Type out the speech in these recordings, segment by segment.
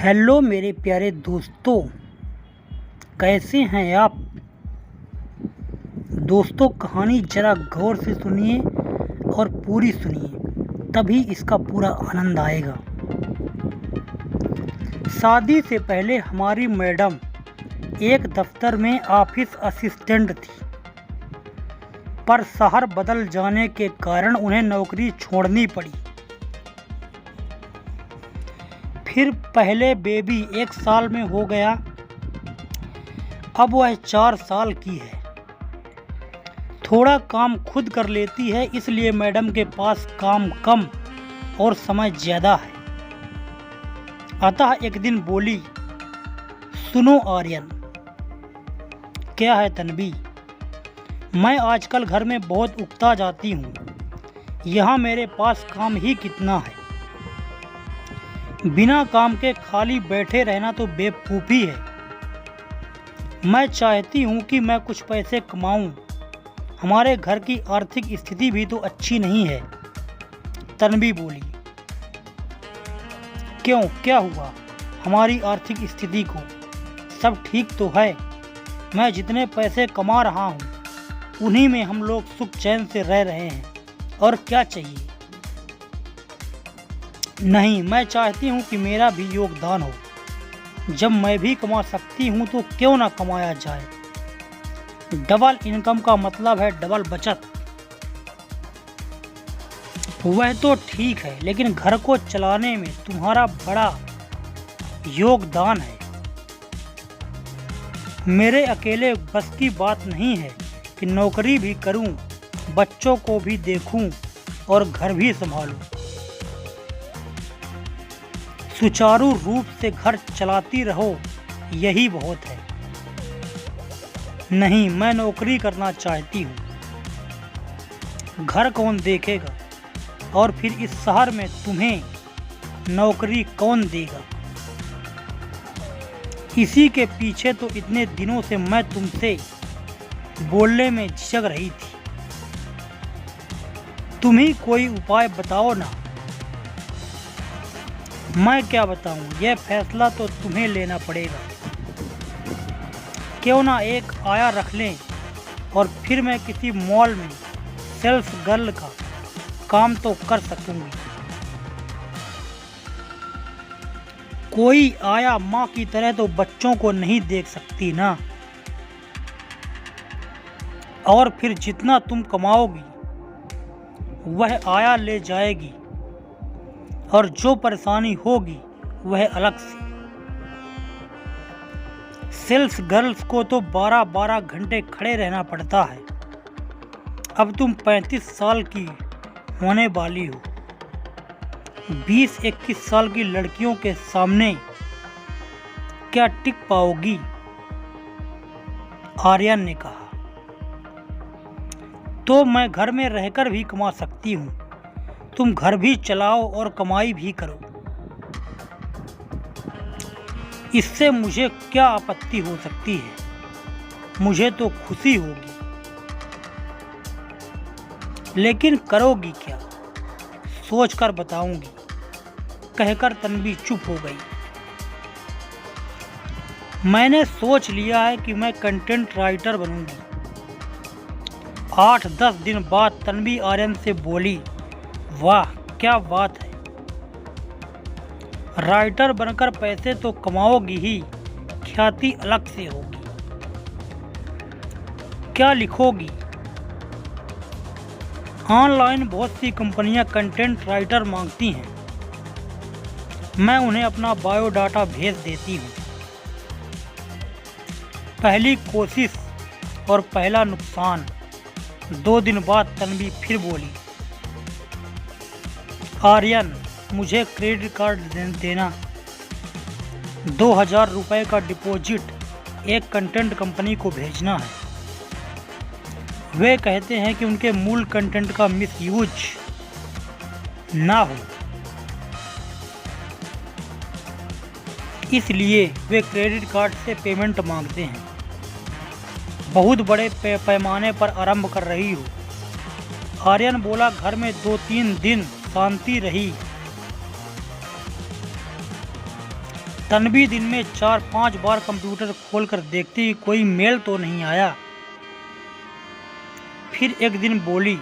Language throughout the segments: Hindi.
हेलो मेरे प्यारे दोस्तों, कैसे हैं आप। दोस्तों, कहानी जरा गौर से सुनिए और पूरी सुनिए, तभी इसका पूरा आनंद आएगा। शादी से पहले हमारी मैडम एक दफ्तर में ऑफिस असिस्टेंट थी, पर शहर बदल जाने के कारण उन्हें नौकरी छोड़नी पड़ी। फिर पहले बेबी 1 साल में हो गया, अब वह 4 साल की है। थोड़ा काम खुद कर लेती है, इसलिए मैडम के पास काम कम और समय ज़्यादा है। अतः एक दिन बोली, सुनो आर्यन। क्या है तन्वी? मैं आजकल घर में बहुत उकता जाती हूँ। यहाँ मेरे पास काम ही कितना है। बिना काम के खाली बैठे रहना तो बेवकूफ़ी है। मैं चाहती हूँ कि मैं कुछ पैसे कमाऊँ। हमारे घर की आर्थिक स्थिति भी तो अच्छी नहीं है। तन्वी बोली, क्यों, क्या हुआ हमारी आर्थिक स्थिति को? सब ठीक तो है। मैं जितने पैसे कमा रहा हूँ उन्हीं में हम लोग सुख चैन से रह रहे हैं, और क्या चाहिए। नहीं, मैं चाहती हूँ कि मेरा भी योगदान हो। जब मैं भी कमा सकती हूँ तो क्यों ना कमाया जाए। डबल इनकम का मतलब है डबल बचत। वह तो ठीक है, लेकिन घर को चलाने में तुम्हारा बड़ा योगदान है। मेरे अकेले बस की बात नहीं है कि नौकरी भी करूं, बच्चों को भी देखूं और घर भी संभालूं। सुचारू रूप से घर चलाती रहो, यही बहुत है। नहीं, मैं नौकरी करना चाहती हूँ। घर कौन देखेगा, और फिर इस शहर में तुम्हें नौकरी कौन देगा। इसी के पीछे तो इतने दिनों से मैं तुमसे बोलने में झिझक रही थी। तुम ही कोई उपाय बताओ ना। मैं क्या बताऊं, यह फैसला तो तुम्हें लेना पड़ेगा। क्यों ना एक आया रख लें, और फिर मैं किसी मॉल में सेल्स गर्ल का काम तो कर सकूंगी। कोई आया माँ की तरह तो बच्चों को नहीं देख सकती ना। और फिर जितना तुम कमाओगी वह आया ले जाएगी, और जो परेशानी होगी वह अलग से। सेल्स गर्ल्स को तो 12-12 घंटे खड़े रहना पड़ता है। अब तुम 35 साल की होने वाली हो। 20-21 साल की लड़कियों के सामने क्या टिक पाओगी? आर्यन ने कहा। तो मैं घर में रहकर भी कमा सकती हूँ। तुम घर भी चलाओ और कमाई भी करो। इससे मुझे क्या आपत्ति हो सकती है? मुझे तो खुशी होगी। लेकिन करोगी क्या? सोच कर बताऊंगी, कहकर तन्वी चुप हो गई। मैंने सोच लिया है कि मैं कंटेंट राइटर बनूंगी। 8-10 दिन बाद तन्वी आर्यन से बोली, वाह क्या बात है। राइटर बनकर पैसे तो कमाओगी ही, ख्याति अलग से होगी। क्या लिखोगी? ऑनलाइन बहुत सी कंपनियां कंटेंट राइटर मांगती हैं। मैं उन्हें अपना बायोडाटा भेज देती हूँ। पहली कोशिश और पहला नुकसान। 2 दिन बाद तन्वी फिर बोली, आर्यन मुझे क्रेडिट कार्ड देना। 2000 रुपये का डिपॉजिट एक कंटेंट कंपनी को भेजना है। वे कहते हैं कि उनके मूल कंटेंट का मिसयूज ना हो, इसलिए वे क्रेडिट कार्ड से पेमेंट मांगते हैं। बहुत बड़े पैमाने पर आरंभ कर रही हो। आर्यन बोला। घर में 2-3 दिन शांति रही। तन्वी दिन में 4-5 बार कंप्यूटर खोलकर देखती कि कोई मेल तो नहीं आया। फिर एक दिन बोली,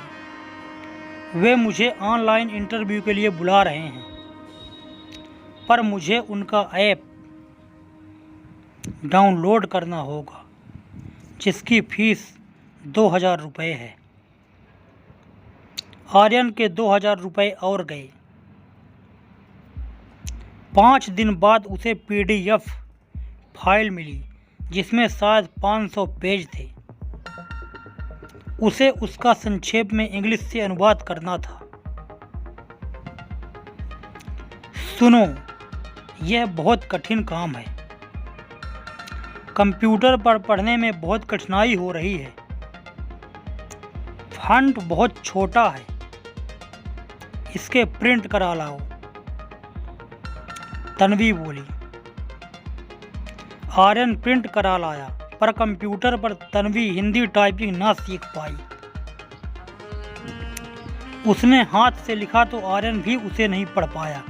वे मुझे ऑनलाइन इंटरव्यू के लिए बुला रहे हैं, पर मुझे उनका ऐप डाउनलोड करना होगा, जिसकी फीस 2000 रुपये है। आर्यन के 2000 रुपये और गए। 5 दिन बाद उसे PDF फाइल मिली, जिसमें शायद 500 पेज थे। उसे उसका संक्षेप में इंग्लिश से अनुवाद करना था। सुनो, यह बहुत कठिन काम है। कंप्यूटर पर पढ़ने में बहुत कठिनाई हो रही है। फॉन्ट बहुत छोटा है, इसके प्रिंट करा लाओ, तन्वी बोली। आर्यन प्रिंट करा लाया, पर कंप्यूटर पर तन्वी हिंदी टाइपिंग ना सीख पाई। उसने हाथ से लिखा तो आर्यन भी उसे नहीं पढ़ पाया।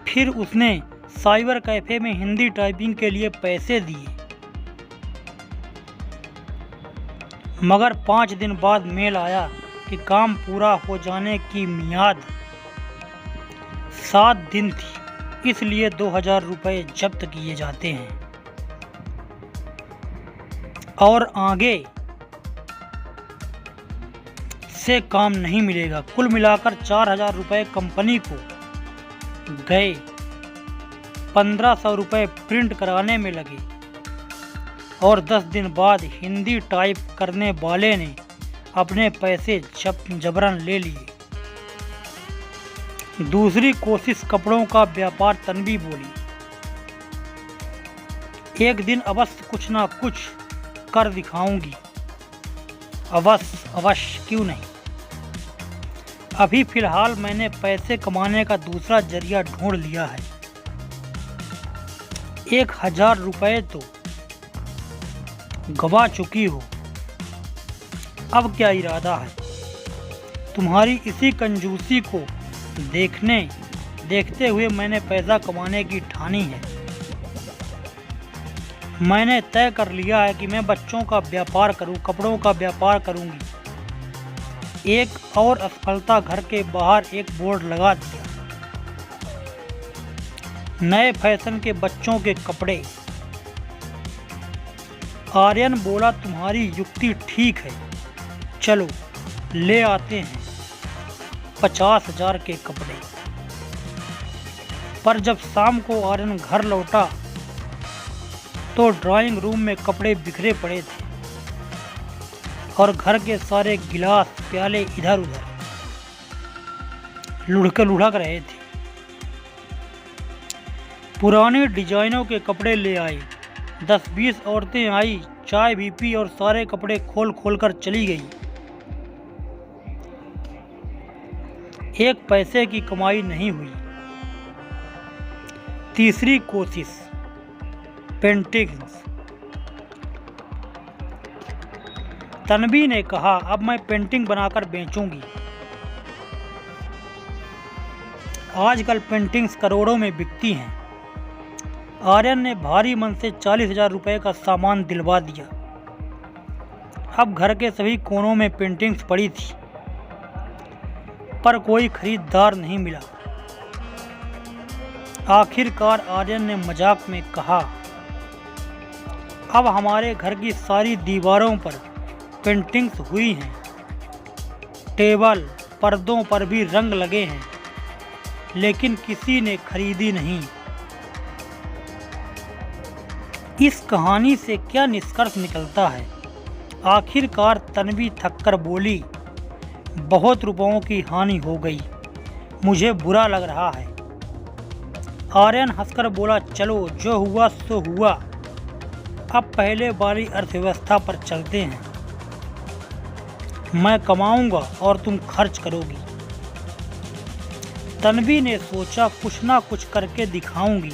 फिर उसने साइबर कैफे में हिंदी टाइपिंग के लिए पैसे दिए, मगर 5 दिन बाद मेल आया कि काम पूरा हो जाने की मियाद 7 दिन थी, इसलिए 2000 रुपये जब्त किए जाते हैं और आगे से काम नहीं मिलेगा। कुल मिलाकर 4000 रुपये कंपनी को गए। 1500 रुपये प्रिंट कराने में लगे और 10 दिन बाद हिंदी टाइप करने वाले ने अपने पैसे जबरन ले लिए। दूसरी कोशिश कपड़ों का व्यापार, तन्वी बोली। एक दिन अवश्य कुछ ना कुछ कर दिखाऊंगी। अवश्य क्यों नहीं। अभी फिलहाल मैंने पैसे कमाने का दूसरा जरिया ढूंढ लिया है। 1000 रुपये तो गवा चुकी हो, अब क्या इरादा है? तुम्हारी इसी कंजूसी को देखते हुए मैंने पैसा कमाने की ठानी है। मैंने तय कर लिया है कि मैं बच्चों का व्यापार करूं, कपड़ों का व्यापार करूंगी। एक और असफलता, घर के बाहर एक बोर्ड लगा दिया, नए फैशन के बच्चों के कपड़े। आर्यन बोला, तुम्हारी युक्ति ठीक है, चलो ले आते हैं 50,000 के कपड़े। पर जब शाम को आर्यन घर लौटा तो ड्राइंग रूम में कपड़े बिखरे पड़े थे और घर के सारे गिलास प्याले इधर उधर लुढ़क रहे थे। पुराने डिजाइनों के कपड़े ले आए। 10-20 औरतें आई, चाय भी पी और सारे कपड़े खोल कर चली गई। एक पैसे की कमाई नहीं हुई। तीसरी कोशिश, पेंटिंग्स। तन्वी ने कहा, अब मैं पेंटिंग बनाकर बेचूंगी। आजकल पेंटिंग्स करोड़ों में बिकती हैं। आर्यन ने भारी मन से 40,000 रुपये का सामान दिलवा दिया। अब घर के सभी कोनों में पेंटिंग्स पड़ी थी, पर कोई खरीदार नहीं मिला। आखिरकार आर्यन ने मजाक में कहा, अब हमारे घर की सारी दीवारों पर पेंटिंग्स हुई हैं, टेबल पर्दों पर भी रंग लगे हैं, लेकिन किसी ने खरीदी नहीं। इस कहानी से क्या निष्कर्ष निकलता है? आखिरकार तन्वी थककर बोली, बहुत रुपयों की हानि हो गई, मुझे बुरा लग रहा है। आर्यन हंसकर बोला, चलो जो हुआ सो हुआ, अब पहले वाली अर्थव्यवस्था पर चलते हैं। मैं कमाऊंगा और तुम खर्च करोगी। तन्वी ने सोचा, कुछ ना कुछ करके दिखाऊंगी।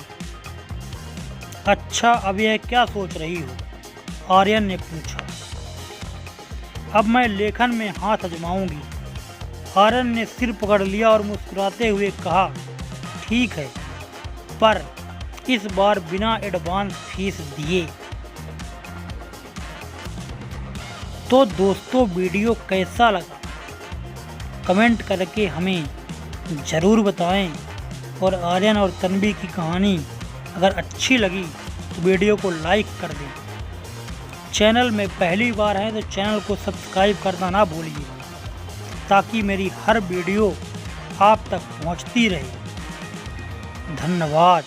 अच्छा, अब यह क्या सोच रही हो? आर्यन ने पूछा। अब मैं लेखन में हाथ आजमाऊंगी। आर्यन ने सिर पकड़ लिया और मुस्कुराते हुए कहा, ठीक है, पर इस बार बिना एडवांस फीस दिए। तो दोस्तों वीडियो कैसा लगा कमेंट करके हमें ज़रूर बताएं, और आर्यन और तन्वी की कहानी अगर अच्छी लगी तो वीडियो को लाइक कर दें। चैनल में पहली बार हैं तो चैनल को सब्सक्राइब करना ना भूलिए, ताकि मेरी हर वीडियो आप तक पहुंचती रहे। धन्यवाद।